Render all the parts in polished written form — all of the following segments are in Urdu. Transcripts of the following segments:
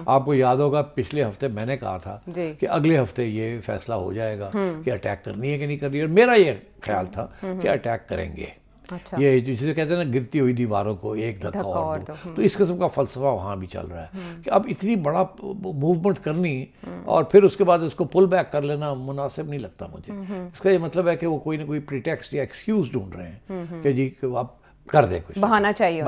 آپ کو یاد ہوگا پچھلے ہفتے میں نے کہا تھا کہ اگلے ہفتے یہ فیصلہ ہو جائے گا کہ اٹیک کرنی ہے کہ نہیں کرنی ہے، اور میرا یہ خیال تھا کہ اٹیک کریں گے. یہ جسے کہتے ہیں نا گرتی ہوئی دیواروں کو ایک دھکا اور دو، تو اس قسم کا فلسفہ وہاں بھی چل رہا ہے کہ اب اتنی بڑا موومنٹ کرنی اور پھر اس کے بعد اس کو پل بیک کر لینا مناسب نہیں لگتا مجھے. اس کا یہ مطلب ہے کہ وہ کوئی نہ کوئی پریٹیکسٹ یا ایکسکیوز ڈھونڈ رہے ہیں کہ جی آپ کر دیں، کچھ بہانا چاہیے.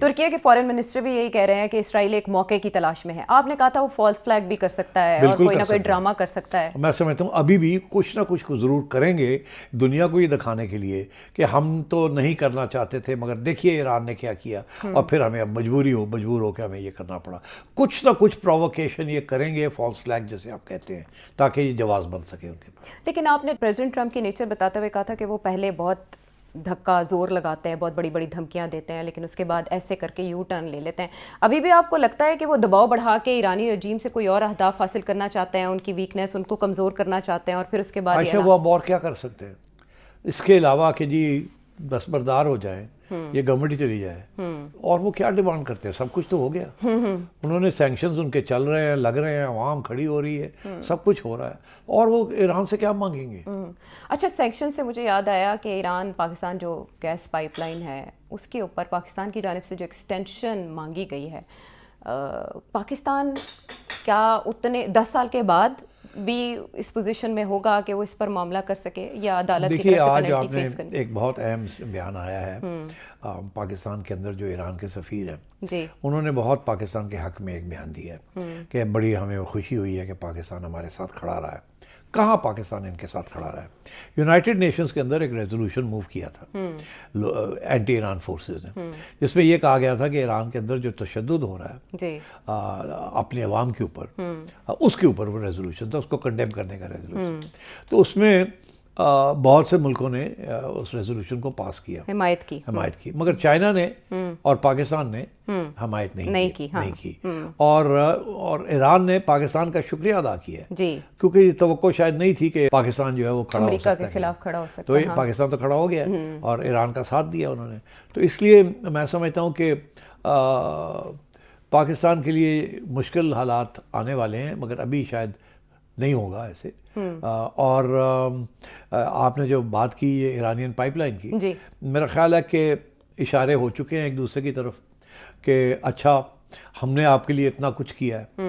ترکیہ کے فارن منسٹر بھی یہی کہہ رہے ہیں کہ اسرائیل ایک موقع کی تلاش میں ہے. آپ نے کہا تھا وہ فالس فلیگ بھی کر سکتا ہے اور کوئی نہ کوئی ڈرامہ کر سکتا ہے. میں سمجھتا ہوں ابھی بھی کچھ نہ کچھ ضرور کریں گے دنیا کو یہ دکھانے کے لیے کہ ہم تو نہیں کرنا چاہتے تھے، مگر دیکھیے ایران نے کیا کیا، اور پھر ہمیں اب مجبور ہو کے ہمیں یہ کرنا پڑا. کچھ نہ کچھ پرووکیشن یہ کریں گے، فالس فلیگ جیسے آپ کہتے ہیں، تاکہ یہ جواز بن سکے ان کے پاس. لیکن آپ نے پریزیڈنٹ ٹرمپ کی نیچر بتاتے ہوئے کہا تھا کہ وہ پہلے بہت دھکا زور لگاتے ہیں، بہت بڑی بڑی دھمکیاں دیتے ہیں، لیکن اس کے بعد ایسے کر کے یو ٹرن لے لیتے ہیں. ابھی بھی آپ کو لگتا ہے کہ وہ دباؤ بڑھا کے ایرانی رجیم سے کوئی اور اہداف حاصل کرنا چاہتے ہیں، ان کی ویکنیس ان کو کمزور کرنا چاہتے ہیں، اور پھر اس کے بعد عائشہ وہ اب اور کیا کر سکتے ہیں اس کے علاوہ کہ جی دستبردار ہو جائیں، یہ گورنمنٹ ہی چلی جائے، اور وہ کیا ڈیمانڈ کرتے ہیں؟ سب کچھ تو ہو گیا. انہوں نے سینکشنز ان کے چل رہے ہیں، لگ رہے ہیں، عوام کھڑی ہو رہی ہے، سب کچھ ہو رہا ہے، اور وہ ایران سے کیا مانگیں گے؟ اچھا، سینکشن سے مجھے یاد آیا کہ ایران پاکستان جو گیس پائپ لائن ہے اس کے اوپر پاکستان کی جانب سے جو ایکسٹینشن مانگی گئی ہے، پاکستان کیا اتنے 10 سال کے بعد بھی اس پوزیشن میں ہوگا کہ وہ اس پر معاملہ کر سکے، یا عدالت کی طرف سے دیکھیے آج آپ نے ایک بہت اہم بیان آیا ہے پاکستان کے اندر جو ایران کے سفیر ہیں، انہوں نے بہت پاکستان کے حق میں ایک بیان دیا ہے کہ بڑی ہمیں خوشی ہوئی ہے کہ پاکستان ہمارے ساتھ کھڑا رہا ہے. کہاں پاکستان ان کے ساتھ کھڑا رہا ہے؟ یونائٹڈ نیشنز کے اندر ایک ریزولوشن موو کیا تھا اینٹی ایران فورسز نے، جس میں یہ کہا گیا تھا کہ ایران کے اندر جو تشدد ہو رہا ہے اپنے عوام کے اوپر، اس کے اوپر وہ ریزولوشن تھا، اس کو کنڈیم کرنے کا ریزولوشن. تو اس میں بہت سے ملکوں نے اس ریزولوشن کو پاس کیا، حمایت کی، مگر چائنا نے اور پاکستان نے حمایت نہیں کی. اور ایران نے پاکستان کا شکریہ ادا کیا ہے، کیونکہ یہ توقع شاید نہیں تھی کہ پاکستان جو ہے وہ کھڑا ہو سکتا ہے. تو پاکستان تو کھڑا ہو گیا اور ایران کا ساتھ دیا انہوں نے. تو اس لیے میں سمجھتا ہوں کہ پاکستان کے لیے مشکل حالات آنے والے ہیں، مگر ابھی شاید نہیں ہوگا ایسے. اور آپ نے جو بات کی یہ ایرانین پائپ لائن کی، میرا خیال ہے کہ اشارے ہو چکے ہیں ایک دوسرے کی طرف کہ اچھا ہم نے آپ کے لیے اتنا کچھ کیا ہے،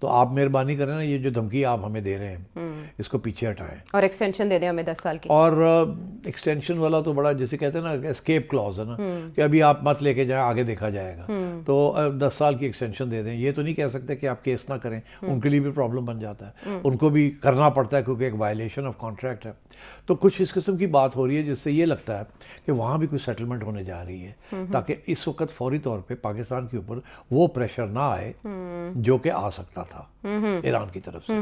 تو آپ مہربانی کریں نا، یہ جو دھمکی آپ ہمیں دے رہے ہیں اس کو پیچھے ہٹائیں، اور ایکسٹینشن دے دیں ہمیں 10 سال کی. اور ایکسٹینشن والا تو بڑا جیسے کہتے ہیں نا اسکیپ کلوز ہے نا، کہ ابھی آپ مت لے کے جائیں، آگے دیکھا جائے گا. تو 10 سال کی ایکسٹینشن دے دیں. یہ تو نہیں کہہ سکتے کہ آپ کیس نہ کریں، ان کے لیے بھی پرابلم بن جاتا ہے، ان کو بھی کرنا پڑتا ہے کیونکہ ایک وائلیشن آف کانٹریکٹ ہے. تو کچھ اس قسم کی بات ہو رہی ہے جس سے یہ لگتا ہے کہ وہاں بھی کوئی سیٹلمنٹ ہونے جا رہی ہے، تاکہ اس وقت فوری طور پہ پاکستان کے اوپر وہ پریشر نہ آئے جو کہ آ سکتا تھا ایران کی طرف سے.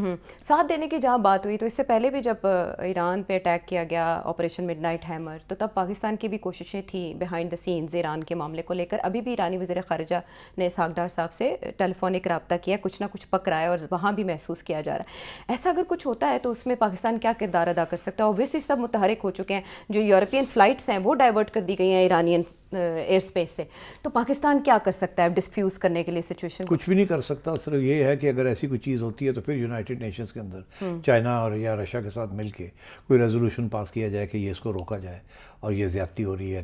ساتھ دینے کی جہاں بات ہوئی، تو اس سے پہلے بھی جب ایران پہ اٹیک کیا گیا آپریشن مڈ نائٹ ہیمر، تو تب پاکستان کی بھی کوششیں تھیں بیہائنڈ دا سینز ایران کے معاملے کو لے کر. ابھی بھی ایرانی وزیر خارجہ نے اسحاق ڈار صاحب سے ٹیلی فونک رابطہ کیا، کچھ نہ کچھ پک رہا ہے، اور وہاں بھی محسوس کیا جا رہا ہے. ایسا اگر کچھ ہوتا ہے تو اس میں پاکستان کیا کردار ادا کر سکتا ہے؟ اوبویسلی سب متحرک ہو چکے ہیں، جو یورپین فلائٹس ہیں وہ ڈائیورٹ کر دی گئی ہیں ایرانین ایئر اسپیس سے. تو پاکستان کیا کر سکتا ہے ڈسفیوز کرنے کے لیے سچویشن؟ کچھ بھی نہیں کر سکتا. صرف یہ ہے کہ اگر ایسی کوئی چیز ہوتی ہے تو پھر یونائٹڈ نیشنز کے اندر چائنا اور یا رشیا کے ساتھ مل کے کوئی ریزولوشن پاس کیا جائے کہ یہ اس کو روکا جائے اور یہ زیادتی ہو رہی ہے.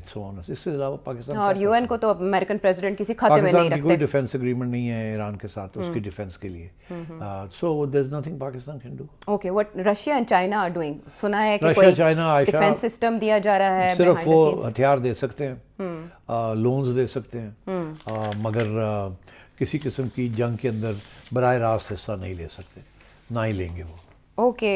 اس سے علاوہ پاکستان اور یو این کو تو امریکن پریزیڈنٹ کسی کھاتے میں نہیں پاکستان رکھتے. کی کوئی ڈیفینس ایگریمنٹ نہیں ہے ایران کے ساتھ اس کی ڈیفینس کے لیے. So there is nothing Pakistan can do. Okay, what Russia and China are doing? سنا ہے کہ رشیا چائنا ڈیفینس سسٹم دیا جا رہا ہے، صرف وہ ہتھیار دے سکتے ہیں، لونز دے سکتے ہیں، مگر کسی قسم کی جنگ کے اندر براہ راست حصہ نہیں لے سکتے، نہ ہی لیں گے وہ. اوکے.